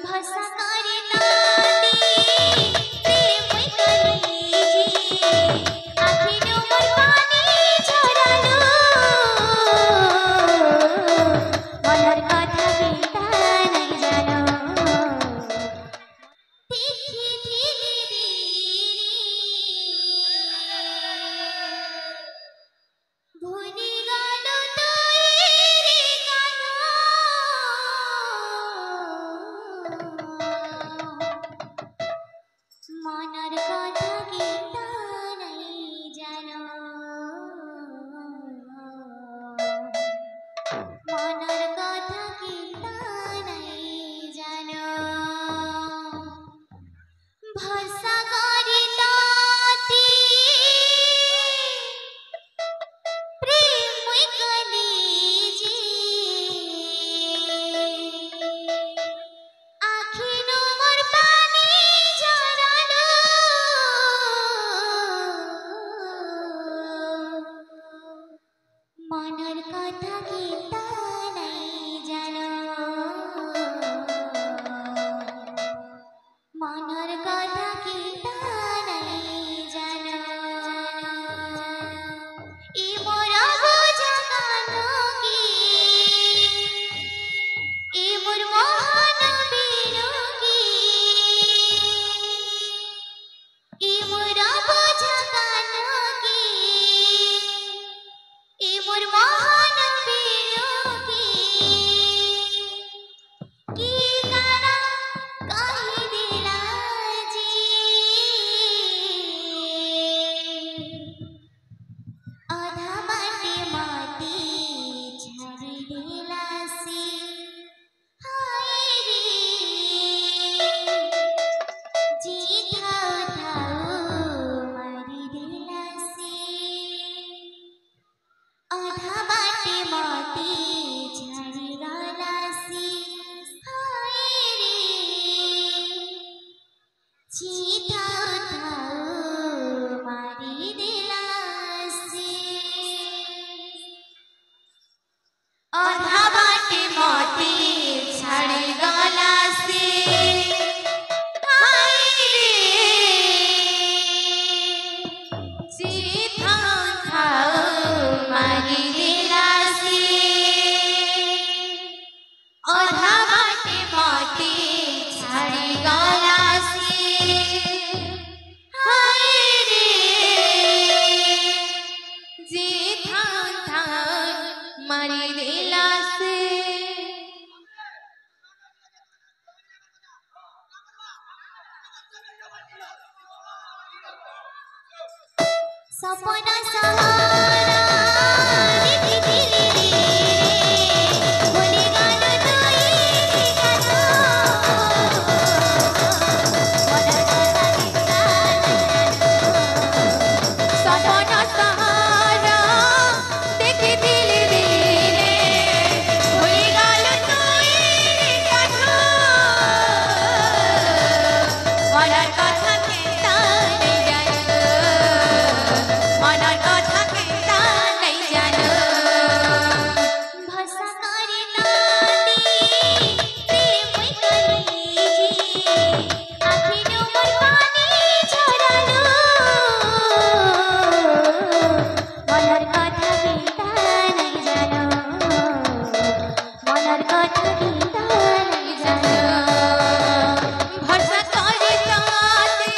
ভরসা করে তাতে প্রেম কলিজি আখির মোর পানি ঝরালো মনের কথা গীতা নাই জানো দেখি ধীরে ভুলি গেল তৈরি কানো মনের কথা গীতা নাই জানো মনের কথা গীতা নাই জানো ভরসা করি তাতে প্রেম কলিজি আখির মোর পানি ঝরালো মনের কথা গীতা নাই জানো মনের কথা গীতা নাই জানো ই মোর বোঝা কানো কি ই মোর মহান বিরোগী ই মোর বোঝা কানো কি ই মোর মহান বিরোগী কি কারা কাহি দিলা জি আধা বাটে মাটি ছাড়ি দিলাসি হায় রে জি থাও থাও মারি দিলাসি আধা বাটে মাটি ছাড়ি গলাসি হায় রে জি থাও থাও মারি দিলাসি আধা বাটে মাটি ছাড়ি গলাসি হায় রে জি থাও থাও মারি দিলাসি আধা বাটে মাটি ছাড়ি গলাসি হায় রে জি থাও থাও মারি দিলাসি सपना सहारा देखी धीरे धीरे भूली गल तोरी कानो मনের কথা গীতা নাই জানো सपना सहारा देखी धीरे धीरे भूली गल तोरी कानो मনের কথা গীতা নাই জানো মনের কথা গীতা নাই জানো ভরসা করে তাতে প্রেম কলিজি আখির মোর পানি ঝরালো মনের কথা গীতা নাই জানো মনের কথা গীতা নাই জানো ভরসা করে তাতে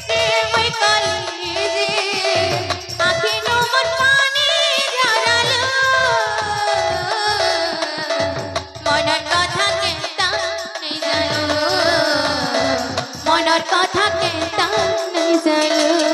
প্রেম কলিজি আখির মোর পানি ঝরালো মনের কথা গীতা নাই জানো মনের কথা গীতা নাই জানো